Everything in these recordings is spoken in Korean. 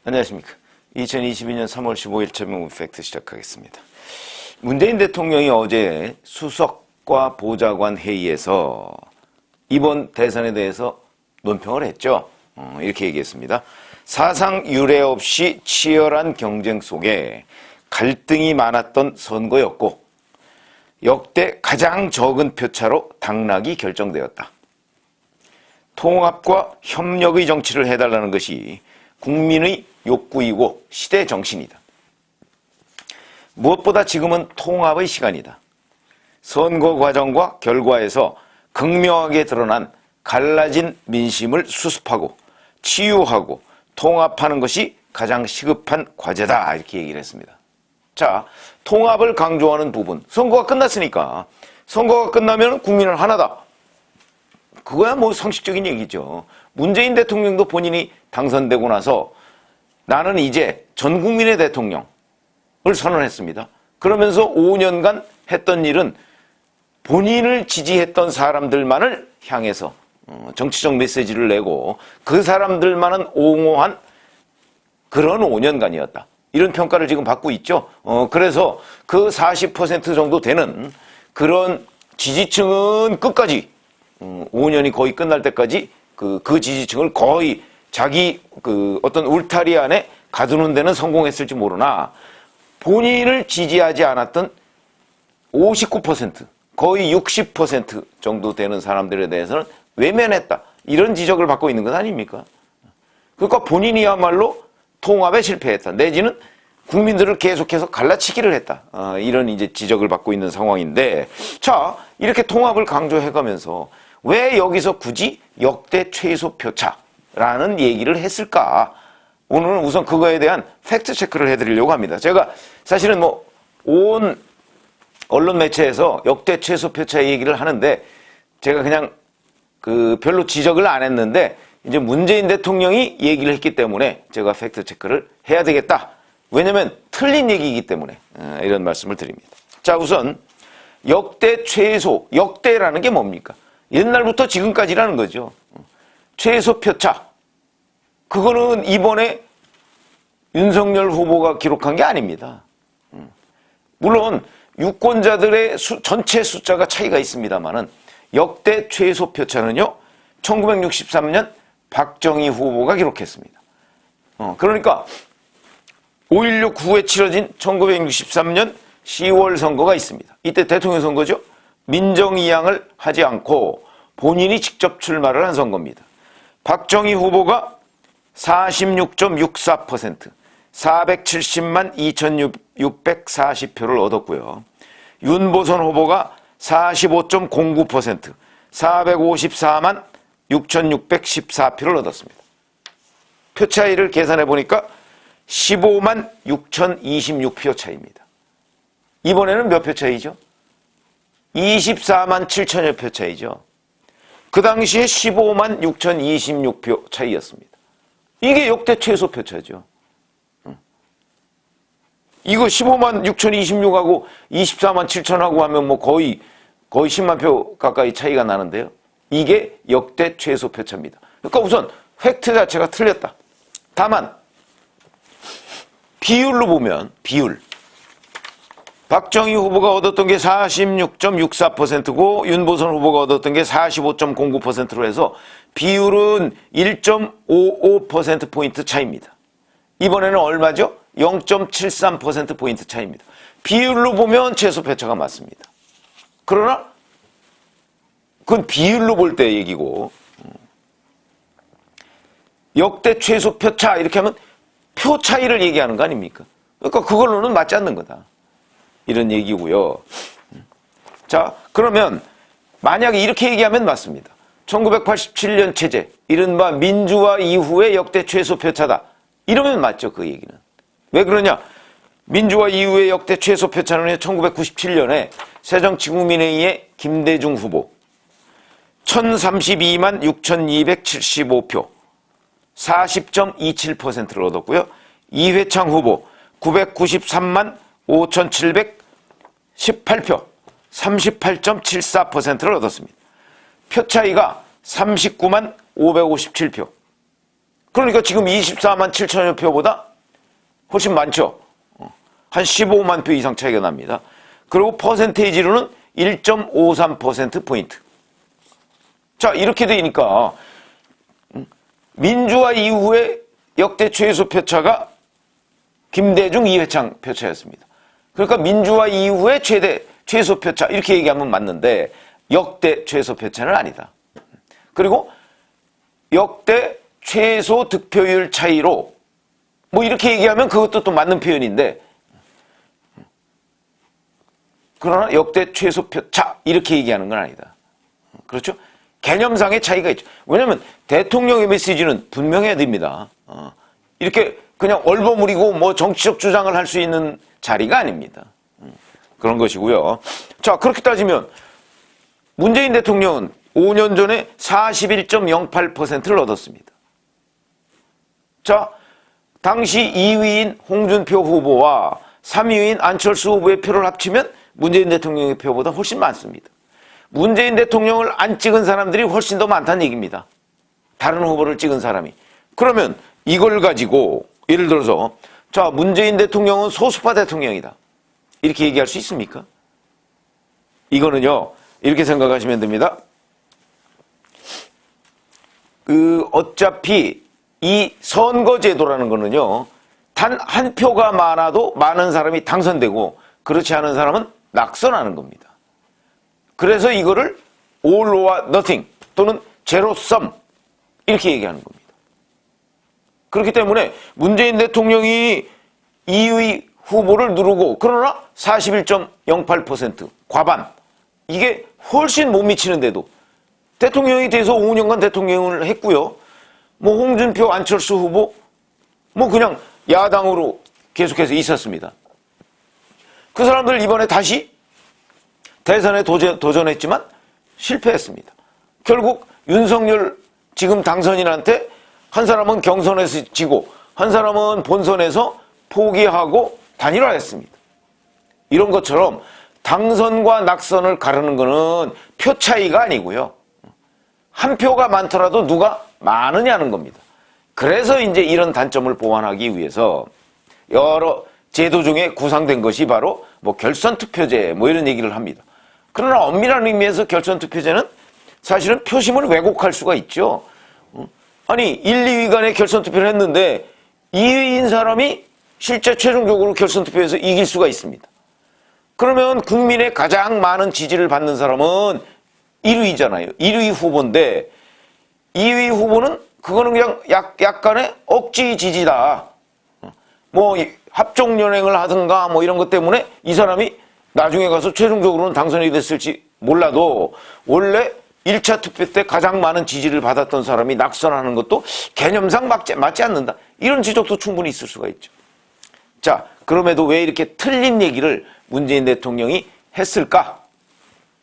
안녕하십니까. 2022년 3월 15일 최명훈 팩트 시작하겠습니다. 문재인 대통령이 어제 수석과 보좌관 회의에서 이번 대선에 대해서 논평을 했죠. 이렇게 얘기했습니다. 사상 유례 없이 치열한 경쟁 속에 갈등이 많았던 선거였고 역대 가장 적은 표차로 당락이 결정되었다. 통합과 협력의 정치를 해달라는 것이 국민의 욕구이고 시대 정신이다. 무엇보다 지금은 통합의 시간이다. 선거 과정과 결과에서 극명하게 드러난 갈라진 민심을 수습하고 치유하고 통합하는 것이 가장 시급한 과제다. 이렇게 얘기를 했습니다. 자, 통합을 강조하는 부분. 선거가 끝났으니까 선거가 끝나면 국민은 하나다. 그거야 뭐 상식적인 얘기죠. 문재인 대통령도 본인이 당선되고 나서 나는 이제 전 국민의 대통령을 선언했습니다. 그러면서 5년간 했던 일은 본인을 지지했던 사람들만을 향해서 정치적 메시지를 내고 그 사람들만은 옹호한 그런 5년간이었다. 이런 평가를 지금 받고 있죠. 그래서 그 40% 정도 되는 그런 지지층은 끝까지 5년이 거의 끝날 때까지 그 지지층을 거의 자기 어떤 울타리 안에 가두는 데는 성공했을지 모르나 본인을 지지하지 않았던 59%, 거의 60% 정도 되는 사람들에 대해서는 외면했다. 이런 지적을 받고 있는 것 아닙니까? 그러니까 본인이야말로 통합에 실패했다. 내지는 국민들을 계속해서 갈라치기를 했다. 이런 이제 지적을 받고 있는 상황인데, 자, 이렇게 통합을 강조해가면서 왜 여기서 굳이 역대 최소 표차라는 얘기를 했을까? 오늘은 우선 그거에 대한 팩트 체크를 해드리려고 합니다. 제가 사실은 온 언론 매체에서 역대 최소 표차 얘기를 하는데 제가 그냥 별로 지적을 안 했는데 이제 문재인 대통령이 얘기를 했기 때문에 제가 팩트 체크를 해야 되겠다. 왜냐면 틀린 얘기이기 때문에 이런 말씀을 드립니다. 자, 우선 역대 최소, 역대라는 게 뭡니까? 옛날부터 지금까지라는 거죠. 최소 표차. 그거는 이번에 윤석열 후보가 기록한 게 아닙니다. 물론 유권자들의 전체 숫자가 차이가 있습니다만은 역대 최소 표차는요, 1963년 박정희 후보가 기록했습니다. 그러니까 5.16 후에 치러진 1963년 10월 선거가 있습니다. 이때 대통령 선거죠. 민정이양을 하지 않고 본인이 직접 출마를 한 선거입니다. 박정희 후보가 46.64%, 470만 2,640표를 얻었고요. 윤보선 후보가 45.09%, 454만 6,614표를 얻었습니다. 표 차이를 계산해 보니까 15만 6,026표 차이입니다. 이번에는 몇 표 차이죠? 24만 7천여 표 차이죠. 그 당시에 15만 6,026표 차이였습니다. 이게 역대 최소 표 차죠. 이거 15만 6,026하고 24만 7천하고 하면 거의 10만 표 가까이 차이가 나는데요. 이게 역대 최소 표차입니다. 그러니까 우선 팩트 자체가 틀렸다. 다만 비율로 보면 박정희 후보가 얻었던 게 46.64%고 윤보선 후보가 얻었던 게 45.09%로 해서 비율은 1.55%포인트 차이입니다. 이번에는 얼마죠? 0.73%포인트 차이입니다. 비율로 보면 최소 표차가 맞습니다. 그러나 그건 비율로 볼 때 얘기고 역대 최소 표차 이렇게 하면 표 차이를 얘기하는 거 아닙니까? 그러니까 그걸로는 맞지 않는 거다. 이런 얘기고요. 자, 그러면 만약에 이렇게 얘기하면 맞습니다. 1987년 체제, 이른바 민주화 이후의 역대 최소 표차다. 이러면 맞죠, 그 얘기는. 왜 그러냐? 민주화 이후의 역대 최소 표차는 1997년에 새정치국민회의의 김대중 후보 1032만 6,275표 40.27%를 얻었고요. 이회창 후보 993만 5,718표 38.74%를 얻었습니다. 표 차이가 39만 557표. 그러니까 지금 24만 7천여 표보다 훨씬 많죠. 한 15만 표 이상 차이가 납니다. 그리고 퍼센테이지로는 1.53%포인트. 자, 이렇게 되니까 민주화 이후에 역대 최소 표차가 김대중, 이회창 표차였습니다. 그러니까 민주화 이후에 최소 표차 이렇게 얘기하면 맞는데 역대 최소 표차는 아니다. 그리고 역대 최소 득표율 차이로 뭐 이렇게 얘기하면 그것도 또 맞는 표현인데 그러나 역대 최소 표차 이렇게 얘기하는 건 아니다. 그렇죠? 개념상의 차이가 있죠. 왜냐하면 대통령의 메시지는 분명해야 됩니다. 이렇게 그냥 얼버무리고 뭐 정치적 주장을 할 수 있는 자리가 아닙니다. 그런 것이고요. 자, 그렇게 따지면 문재인 대통령은 5년 전에 41.08%를 얻었습니다. 자, 당시 2위인 홍준표 후보와 3위인 안철수 후보의 표를 합치면 문재인 대통령의 표보다 훨씬 많습니다. 문재인 대통령을 안 찍은 사람들이 훨씬 더 많다는 얘기입니다. 다른 후보를 찍은 사람이. 그러면 이걸 가지고 예를 들어서 자, 문재인 대통령은 소수파 대통령이다. 이렇게 얘기할 수 있습니까? 이거는요, 이렇게 생각하시면 됩니다. 어차피 이 선거제도라는 거는요, 단 한 표가 많아도 많은 사람이 당선되고 그렇지 않은 사람은 낙선하는 겁니다. 그래서 이거를 all or nothing 또는 제로 썸 이렇게 얘기하는 겁니다. 그렇기 때문에 문재인 대통령이 2위 후보를 누르고 그러나 41.08% 과반 이게 훨씬 못 미치는데도 대통령이 돼서 5년간 대통령을 했고요. 뭐 홍준표, 안철수 후보 뭐 그냥 야당으로 계속해서 있었습니다. 그 사람들 이번에 다시 대선에 도전했지만 실패했습니다. 결국 윤석열 지금 당선인한테 한 사람은 경선에서 지고 한 사람은 본선에서 포기하고 단일화했습니다. 이런 것처럼 당선과 낙선을 가르는 거는 표 차이가 아니고요. 한 표가 많더라도 누가 많으냐는 겁니다. 그래서 이제 이런 단점을 보완하기 위해서 여러 제도 중에 구상된 것이 바로 뭐 결선투표제 뭐 이런 얘기를 합니다. 그러나 엄밀한 의미에서 결선투표제는 사실은 표심을 왜곡할 수가 있죠. 아니 1, 2위 간에 결선투표를 했는데 2위인 사람이 실제 최종적으로 결선투표에서 이길 수가 있습니다. 그러면 국민의 가장 많은 지지를 받는 사람은 1위잖아요. 1위 후보인데 2위 후보는 그거는 그냥 약간의 억지 지지다. 뭐 합종연행을 하든가 뭐 이런 것 때문에 이 사람이 나중에 가서 최종적으로는 당선이 됐을지 몰라도 원래 1차 투표 때 가장 많은 지지를 받았던 사람이 낙선하는 것도 개념상 맞지 않는다. 이런 지적도 충분히 있을 수가 있죠. 자, 그럼에도 왜 이렇게 틀린 얘기를 문재인 대통령이 했을까?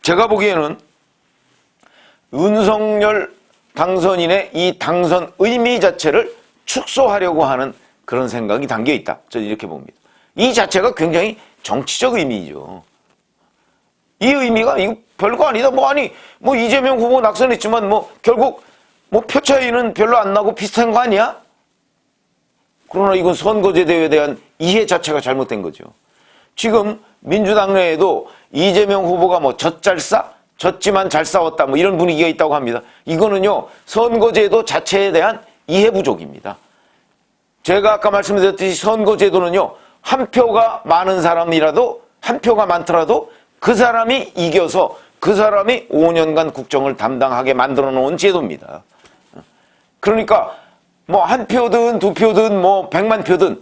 제가 보기에는 윤석열 당선인의 이 당선 의미 자체를 축소하려고 하는 그런 생각이 담겨 있다. 저는 이렇게 봅니다. 이 자체가 굉장히 정치적 의미죠. 이 의미가 이거 별거 아니다. 뭐 이재명 후보 낙선했지만 뭐 결국 뭐 표 차이는 별로 안 나고 비슷한 거 아니야? 그러나 이건 선거제도에 대한 이해 자체가 잘못된 거죠. 지금 민주당 내에도 이재명 후보가 뭐 졌지만 잘 싸웠다 뭐 이런 분위기가 있다고 합니다. 이거는요 선거제도 자체에 대한 이해 부족입니다. 제가 아까 말씀드렸듯이 선거제도는요 한 표가 많은 사람이라도 한 표가 많더라도 그 사람이 이겨서 그 사람이 5년간 국정을 담당하게 만들어 놓은 제도입니다. 그러니까 뭐 한 표든 두 표든 뭐 100만 표든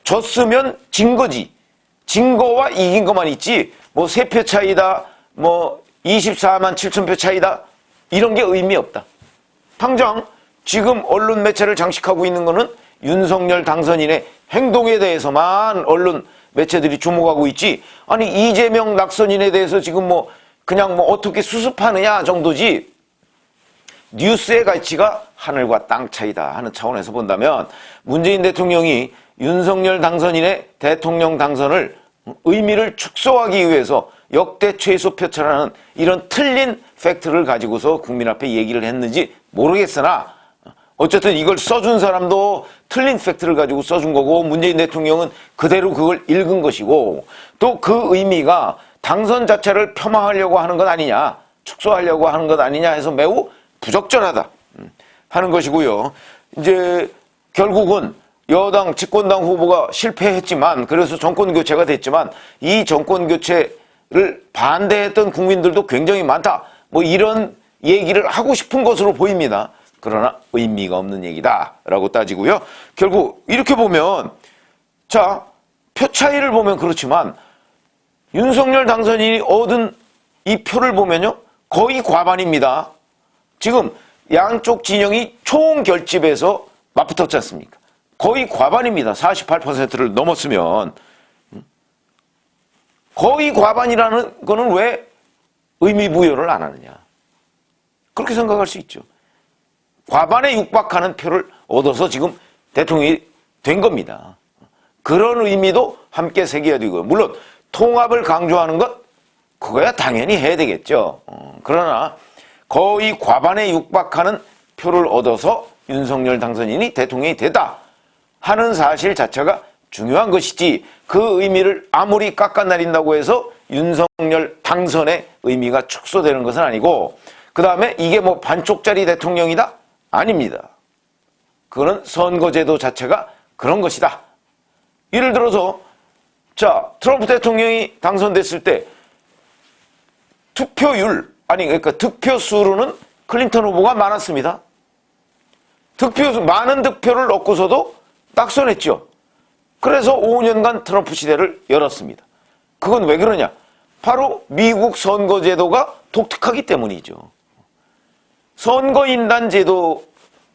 졌으면 진 거지. 진 거와 이긴 것만 있지 뭐 3표 차이다 뭐 24만 7천 표 차이다 이런 게 의미 없다. 당장 지금 언론 매체를 장식하고 있는 거는 윤석열 당선인의 행동에 대해서만 언론 매체들이 주목하고 있지 아니 이재명 낙선인에 대해서 지금 뭐 그냥 뭐 어떻게 수습하느냐 정도지 뉴스의 가치가 하늘과 땅 차이다 하는 차원에서 본다면 문재인 대통령이 윤석열 당선인의 대통령 당선을 의미를 축소하기 위해서 역대 최소 표차라는 이런 틀린 팩트를 가지고서 국민 앞에 얘기를 했는지 모르겠으나 어쨌든 이걸 써준 사람도 틀린 팩트를 가지고 써준 거고 문재인 대통령은 그대로 그걸 읽은 것이고 또 그 의미가 당선 자체를 폄하하려고 하는 것 아니냐, 축소하려고 하는 것 아니냐 해서 매우 부적절하다 하는 것이고요. 이제 결국은 여당 집권당 후보가 실패했지만 그래서 정권 교체가 됐지만 이 정권 교체를 반대했던 국민들도 굉장히 많다. 뭐 이런 얘기를 하고 싶은 것으로 보입니다. 그러나 의미가 없는 얘기다라고 따지고요. 결국 이렇게 보면 자, 표 차이를 보면 그렇지만 윤석열 당선인이 얻은 이 표를 보면요. 거의 과반입니다. 지금 양쪽 진영이 총 결집해서 맞붙었지 않습니까? 거의 과반입니다. 48%를 넘었으면. 거의 과반이라는 거는 왜 의미 부여를 안 하느냐. 그렇게 생각할 수 있죠. 과반에 육박하는 표를 얻어서 지금 대통령이 된 겁니다. 그런 의미도 함께 새겨야 되고요. 물론 통합을 강조하는 것 그거야 당연히 해야 되겠죠. 그러나 거의 과반에 육박하는 표를 얻어서 윤석열 당선인이 대통령이 되다 하는 사실 자체가 중요한 것이지 그 의미를 아무리 깎아내린다고 해서 윤석열 당선의 의미가 축소되는 것은 아니고 그 다음에 이게 뭐 반쪽짜리 대통령이다? 아닙니다. 그거는 선거제도 자체가 그런 것이다. 예를 들어서 자 트럼프 대통령이 당선됐을 때 투표율 그러니까 득표수로는 클린턴 후보가 많았습니다. 많은 득표를 얻고서도 낙선했죠. 그래서 5년간 트럼프 시대를 열었습니다. 그건 왜 그러냐? 바로 미국 선거제도가 독특하기 때문이죠. 선거인단 제도,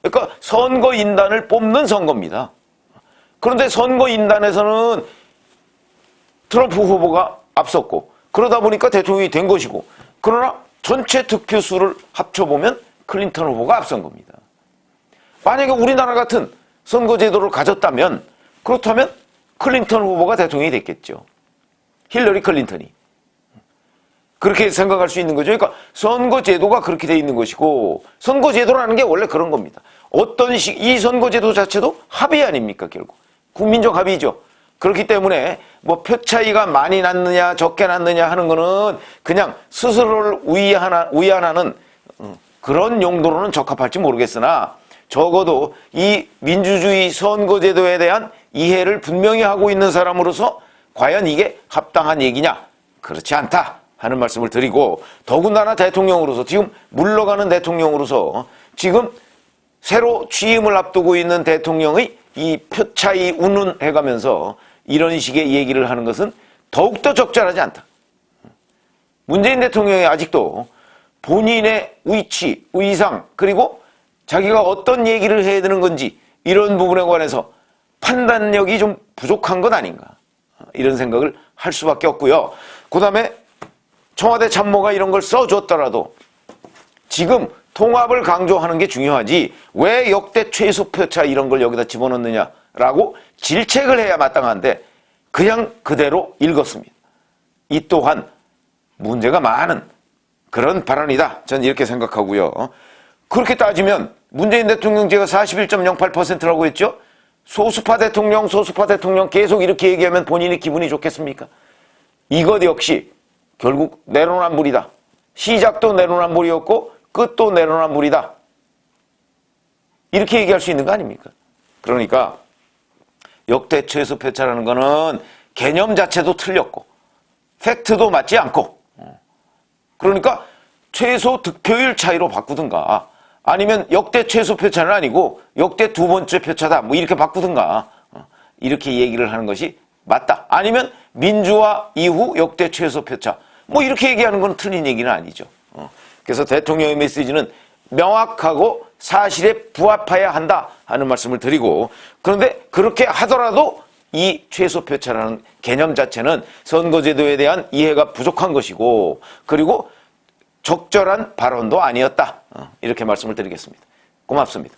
그러니까 선거인단을 뽑는 선거입니다. 그런데 선거인단에서는 트럼프 후보가 앞섰고 그러다 보니까 대통령이 된 것이고 그러나 전체 득표수를 합쳐보면 클린턴 후보가 앞선 겁니다. 만약에 우리나라 같은 선거제도를 가졌다면 그렇다면 클린턴 후보가 대통령이 됐겠죠. 힐러리 클린턴이. 그렇게 생각할 수 있는 거죠. 그러니까 선거제도가 그렇게 돼 있는 것이고 선거제도라는 게 원래 그런 겁니다. 이 선거제도 자체도 합의 아닙니까 결국. 국민적 합의죠. 그렇기 때문에 뭐 표 차이가 많이 났느냐 적게 났느냐 하는 거는 그냥 스스로를 위안하는 그런 용도로는 적합할지 모르겠으나 적어도 이 민주주의 선거제도에 대한 이해를 분명히 하고 있는 사람으로서 과연 이게 합당한 얘기냐? 그렇지 않다 하는 말씀을 드리고 더군다나 대통령으로서 지금 물러가는 대통령으로서 지금 새로 취임을 앞두고 있는 대통령의 이 표 차이 운운해가면서 이런 식의 얘기를 하는 것은 더욱더 적절하지 않다. 문재인 대통령이 아직도 본인의 위치, 위상 그리고 자기가 어떤 얘기를 해야 되는 건지 이런 부분에 관해서 판단력이 좀 부족한 것 아닌가 이런 생각을 할 수밖에 없고요. 그 다음에 청와대 참모가 이런 걸 써줬더라도 지금 통합을 강조하는 게 중요하지 왜 역대 최소 표차 이런 걸 여기다 집어넣느냐라고 질책을 해야 마땅한데 그냥 그대로 읽었습니다. 이 또한 문제가 많은 그런 발언이다. 저는 이렇게 생각하고요. 그렇게 따지면 문재인 대통령 제가 41.08%라고 했죠. 소수파 대통령 계속 이렇게 얘기하면 본인이 기분이 좋겠습니까? 이것 역시 결국 내로남불이다. 시작도 내로남불이었고 끝도 내로남불이다. 이렇게 얘기할 수 있는 거 아닙니까? 그러니까 역대 최소 표차라는 거는 개념 자체도 틀렸고 팩트도 맞지 않고 그러니까 최소 득표율 차이로 바꾸든가 아니면 역대 최소 표차는 아니고 역대 두 번째 표차다 뭐 이렇게 바꾸든가 이렇게 얘기를 하는 것이 맞다. 아니면 민주화 이후 역대 최소 표차 뭐 이렇게 얘기하는 건 틀린 얘기는 아니죠. 그래서 대통령의 메시지는 명확하고 사실에 부합해야 한다 하는 말씀을 드리고 그런데 그렇게 하더라도 이 최소 표차라는 개념 자체는 선거제도에 대한 이해가 부족한 것이고 그리고 적절한 발언도 아니었다. 이렇게 말씀을 드리겠습니다. 고맙습니다.